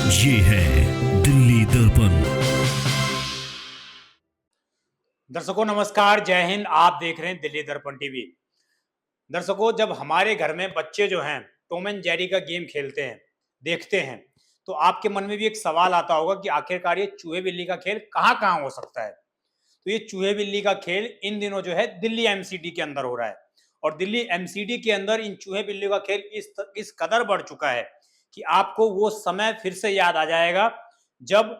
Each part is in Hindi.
ये है दिल्ली दर्पण। दर्शकों नमस्कार, जय हिंद। आप देख रहे हैं दिल्ली दर्पण टीवी। दर्शकों, जब हमारे घर में बच्चे जो हैं टॉम एंड जेरी का गेम खेलते हैं, देखते हैं, तो आपके मन में भी एक सवाल आता होगा कि आखिरकार ये चूहे बिल्ली का खेल कहाँ कहाँ हो सकता है। तो ये चूहे बिल्ली का खेल इन दिनों जो है दिल्ली एमसीडी के अंदर हो रहा है। और दिल्ली एमसीडी के अंदर इन चूहे बिल्ली का खेल इस कदर बढ़ चुका है कि आपको वो समय फिर से याद आ जाएगा जब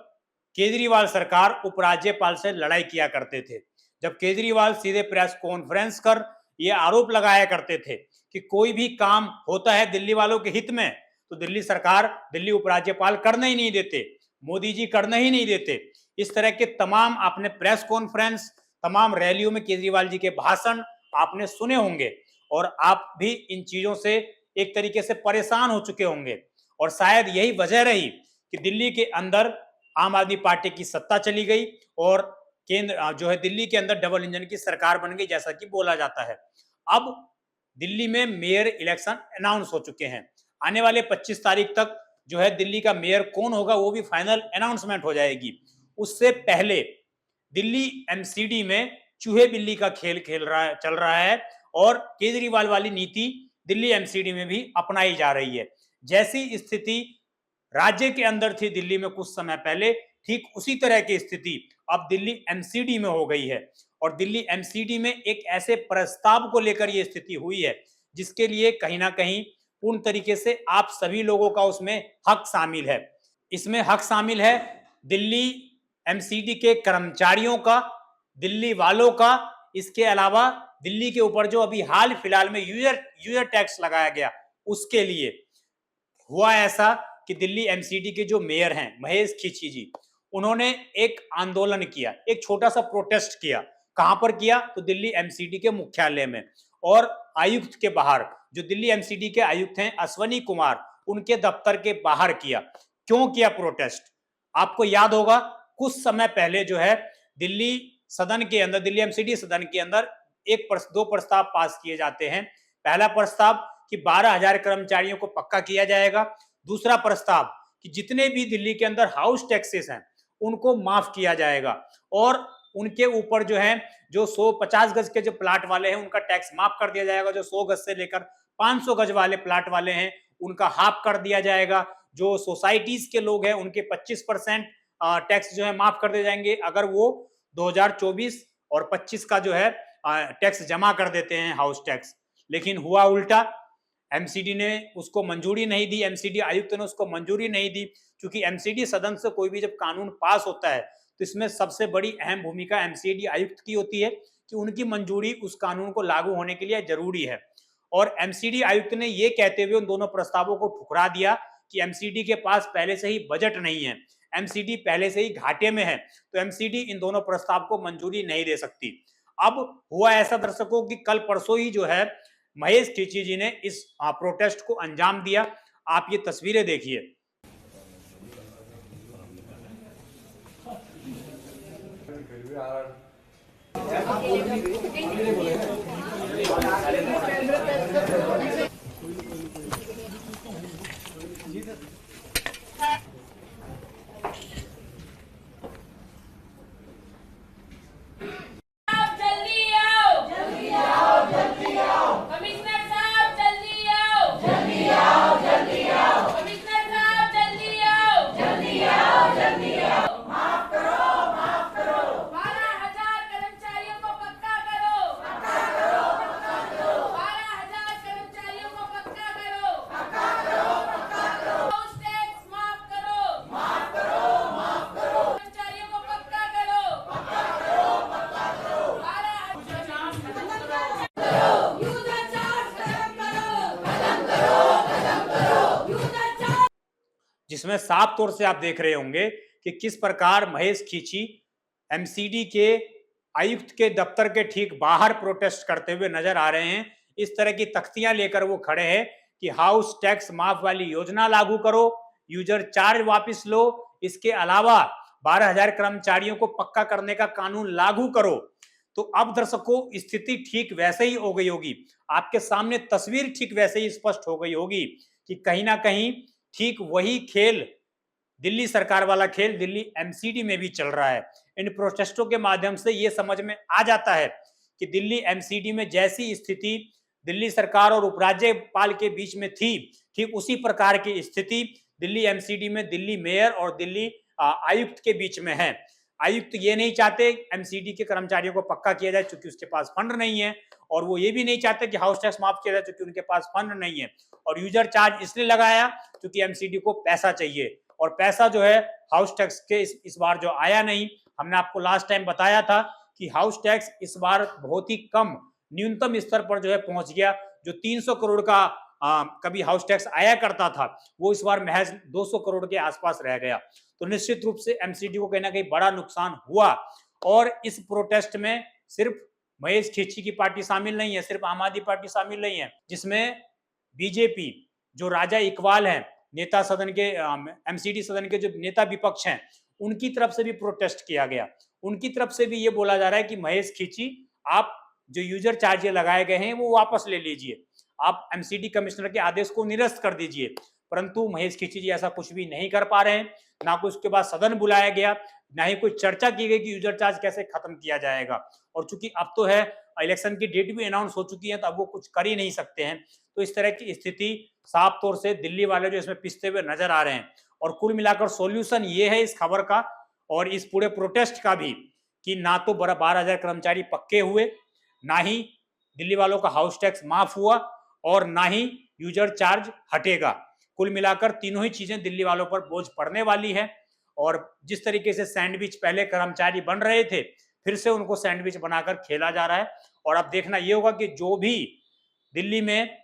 केजरीवाल सरकार उपराज्यपाल से लड़ाई किया करते थे। जब केजरीवाल सीधे प्रेस कॉन्फ्रेंस कर ये आरोप लगाया करते थे कि कोई भी काम होता है दिल्ली वालों के हित में तो दिल्ली सरकार, दिल्ली उपराज्यपाल करने ही नहीं देते, मोदी जी करने ही नहीं देते। इस तरह के तमाम आपने प्रेस कॉन्फ्रेंस, तमाम रैलियों में केजरीवाल जी के भाषण आपने सुने होंगे और आप भी इन चीजों से एक तरीके से परेशान हो चुके होंगे। और शायद यही वजह रही कि दिल्ली के अंदर आम आदमी पार्टी की सत्ता चली गई और केंद्र जो है दिल्ली के अंदर डबल इंजन की सरकार बन गई, जैसा कि बोला जाता है। अब दिल्ली में मेयर इलेक्शन अनाउंस हो चुके हैं। आने वाले 25 तारीख तक जो है दिल्ली का मेयर कौन होगा वो भी फाइनल अनाउंसमेंट हो जाएगी। उससे पहले दिल्ली एमसीडी में चूहे बिल्ली का खेल चल रहा है और केजरीवाल वाली नीति दिल्ली एमसीडी में भी अपनाई जा रही है। जैसी स्थिति राज्य के अंदर थी दिल्ली में कुछ समय पहले, ठीक उसी तरह की स्थिति अब दिल्ली एमसीडी में हो गई है। और दिल्ली एमसीडी में एक ऐसे प्रस्ताव को लेकर यह स्थिति हुई है जिसके लिए कहीं ना कहीं पूर्ण तरीके से आप सभी लोगों का उसमें हक शामिल है। इसमें हक शामिल है दिल्ली एमसीडी के कर्मचारियों का, दिल्ली वालों का, इसके अलावा दिल्ली के ऊपर जो अभी हाल फिलहाल में यूजर टैक्स लगाया गया उसके लिए। हुआ ऐसा कि दिल्ली एमसीडी के जो मेयर हैं महेश खीची जी, उन्होंने एक आंदोलन किया, एक छोटा सा प्रोटेस्ट किया। कहां पर किया? तो दिल्ली एमसीडी के मुख्यालय में और आयुक्त के बाहर। जो दिल्ली एमसीडी के आयुक्त हैं अश्वनी कुमार, उनके दफ्तर के बाहर किया। क्यों किया प्रोटेस्ट? आपको याद होगा कुछ समय पहले जो है दिल्ली सदन के अंदर, दिल्ली एमसीडी सदन के अंदर दो प्रस्ताव पास किए जाते हैं। पहला प्रस्ताव कि 12,000 कर्मचारियों को पक्का किया जाएगा। दूसरा प्रस्ताव कि जितने भी दिल्ली के अंदर हाउस टैक्सेस हैं उनको माफ किया जाएगा और उनके ऊपर जो है जो 150 गज के जो प्लाट वाले हैं उनका टैक्स माफ कर दिया जाएगा। जो 100 गज से लेकर 500 गज वाले प्लाट वाले हैं उनका हाफ कर दिया जाएगा। जो सोसाइटीज के लोग हैं उनके 25% टैक्स जो है माफ कर दिए जाएंगे अगर वो 2024 और 25 का जो है टैक्स जमा कर देते हैं, हाउस टैक्स। लेकिन हुआ उल्टा, एमसीडी ने उसको मंजूरी नहीं दी, एमसीडी आयुक्त ने उसको मंजूरी नहीं दी। क्योंकि एमसीडी सदन से कोई भी जब कानून पास होता है तो इसमें सबसे बड़ी अहम भूमिका एमसीडी आयुक्त की होती है कि उनकी मंजूरी उस कानून को लागू होने के लिए जरूरी है। और एमसीडी आयुक्त ने यह कहते हुए उन दोनों प्रस्तावों को ठुकरा दिया कि एमसीडी के पास पहले से ही बजट नहीं है, एमसीडी पहले से ही घाटे में है, तो एमसीडी इन दोनों प्रस्ताव को मंजूरी नहीं दे सकती। अब हुआ ऐसा दर्शकों कि कल परसों ही जो है महेश खीची जी ने इस प्रोटेस्ट को अंजाम दिया। आप ये तस्वीरें देखिए। जिसमें साफ तौर से आप देख रहे होंगे कि किस प्रकार महेश खीची एमसीडी के आयुक्त के दफ्तर के ठीक बाहर प्रोटेस्ट करते हुए नजर आ रहे हैं। इस तरह की तख्तियां लेकर वो खड़े हैं कि हाउस टैक्स माफ वाली योजना लागू करो, यूजर चार्ज वापस लो, इसके अलावा 12,000 कर्मचारियों को पक्का करने का कानून लागू करो। तो अब दर्शकों स्थिति ठीक वैसे ही हो गई होगी, आपके सामने तस्वीर ठीक वैसे ही स्पष्ट हो गई होगी कि कहीं ना कहीं ठीक वही खेल दिल्ली सरकार वाला खेल दिल्ली एमसीडी में भी चल रहा है। इन प्रोटेस्टों के माध्यम से ये समझ में आ जाता है कि दिल्ली एमसीडी में जैसी स्थिति दिल्ली सरकार और उपराज्यपाल के बीच में थी, ठीक उसी प्रकार की स्थिति दिल्ली एमसीडी में दिल्ली मेयर और दिल्ली आयुक्त के बीच में है। आयुक्त ये नहीं चाहते एमसीडी के कर्मचारियों को पक्का किया जाए क्योंकि उसके पास फंड नहीं है, और वो ये भी नहीं चाहते कि हाउस टैक्स माफ किया जाए क्योंकि उनके पास फंड नहीं है, और यूजर चार्ज इसलिए लगाया क्योंकि एमसीडी को पैसा चाहिए, और पैसा जो है हाउस टैक्स के इस बार जो आया नहीं। हमने आपको लास्ट टाइम बताया था कि हाउस टैक्स इस बार बहुत ही कम न्यूनतम स्तर पर जो है पहुंच गया। जो 300 करोड़ का कभी हाउस टैक्स आया करता था वो इस बार महज 200 करोड़ के आसपास रह गया। तो निश्चित रूप से एमसीडी को कहीं ना कहीं बड़ा नुकसान हुआ। और इस प्रोटेस्ट में सिर्फ महेश खीची की पार्टी शामिल नहीं है, सिर्फ आम आदमी पार्टी शामिल नहीं है, जिसमें बीजेपी जो राजा इकबाल हैं, नेता सदन के एमसीडी सदन के जो नेता विपक्ष हैं, उनकी तरफ से भी प्रोटेस्ट किया गया। उनकी तरफ से भी ये बोला जा रहा है कि महेश खीची, आप जो यूजर चार्ज लगाए गए हैं वो वापस ले लीजिए, आप एमसीडी कमिश्नर के आदेश को निरस्त कर दीजिए। परंतु महेश खीची जी ऐसा कुछ भी नहीं कर पा रहे हैं। ना कोई उसके बाद सदन बुलाया गया, ना ही कोई चर्चा की गई कि यूजर चार्ज कैसे खत्म किया जाएगा। और चूंकि अब तो है इलेक्शन की डेट भी अनाउंस हो चुकी है, तो अब वो कुछ कर ही नहीं सकते हैं। तो इस तरह की स्थिति साफ तौर से दिल्ली वाले जो इसमें पिसते हुए नजर आ रहे हैं। और कुल मिलाकर सॉल्यूशन ये है इस खबर का और इस पूरे प्रोटेस्ट का भी कि ना तो 12,000 कर्मचारी पक्के हुए, ना ही दिल्ली वालों का हाउस टैक्स माफ हुआ, और ना ही यूजर चार्ज हटेगा। कुल मिलाकर तीनों ही चीजें दिल्ली वालों पर बोझ पड़ने वाली है। और जिस तरीके से सैंडविच पहले कर्मचारी बन रहे थे, फिर से उनको सैंडविच बनाकर खेला जा रहा है। और अब देखना यह होगा कि जो भी दिल्ली में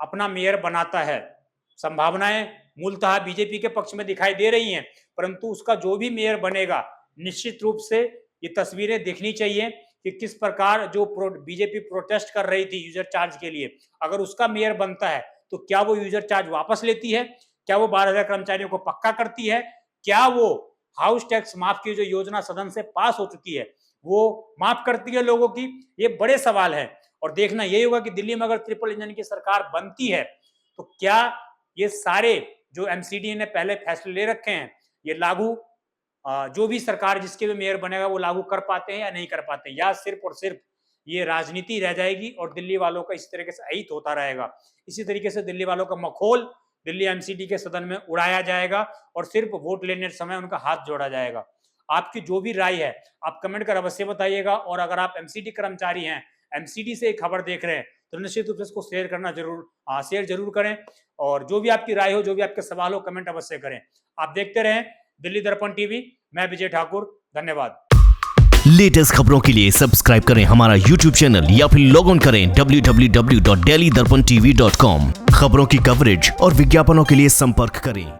अपना मेयर बनाता है, संभावनाएं मूलतः बीजेपी के पक्ष में दिखाई दे रही हैं, परंतु उसका जो भी मेयर बनेगा, निश्चित रूप से ये तस्वीरें देखनी चाहिए कि किस प्रकार जो बीजेपी प्रोटेस्ट कर रही थी यूजर चार्ज के लिए, अगर उसका मेयर बनता है तो क्या वो यूजर चार्ज वापस लेती है, क्या वो 12,000 कर्मचारियों को पक्का करती है, क्या वो हाउस टैक्स माफ की जो योजना सदन से पास हो चुकी है वो माफ करती है लोगों की। ये बड़े सवाल है। और देखना यही होगा कि दिल्ली में अगर ट्रिपल इंजन की सरकार बनती है तो क्या ये सारे जो एमसीडी ने पहले फैसले ले रखे हैं ये लागू, जो भी सरकार जिसके भी मेयर बनेगा वो लागू कर पाते हैं या नहीं कर पाते हैं, या सिर्फ और सिर्फ ये राजनीति रह जाएगी और दिल्ली वालों का इस तरीके से अहित होता रहेगा। इसी तरीके से दिल्ली वालों का मखौल दिल्ली एमसीडी के सदन में उड़ाया जाएगा और सिर्फ वोट लेने समय उनका हाथ जोड़ा जाएगा। आपकी जो भी राय है आप कमेंट कर अवश्य बताइएगा। और अगर आप एमसीडी कर्मचारी हैं, एमसीडी से एक खबर देख रहे हैं, तो निश्चित रूप से इसको शेयर जरूर करें। और जो भी आपकी राय हो, जो भी आपके सवाल हो, कमेंट अवश्य करें। आप देखते रहें दिल्ली दर्पण टीवी। मैं विजय ठाकुर, धन्यवाद। लेटेस्ट खबरों के लिए सब्सक्राइब करें हमारा YouTube चैनल या फिर लॉग ऑन करें www.delhidarpantv.com। खबरों की कवरेज और विज्ञापनों के लिए संपर्क करें।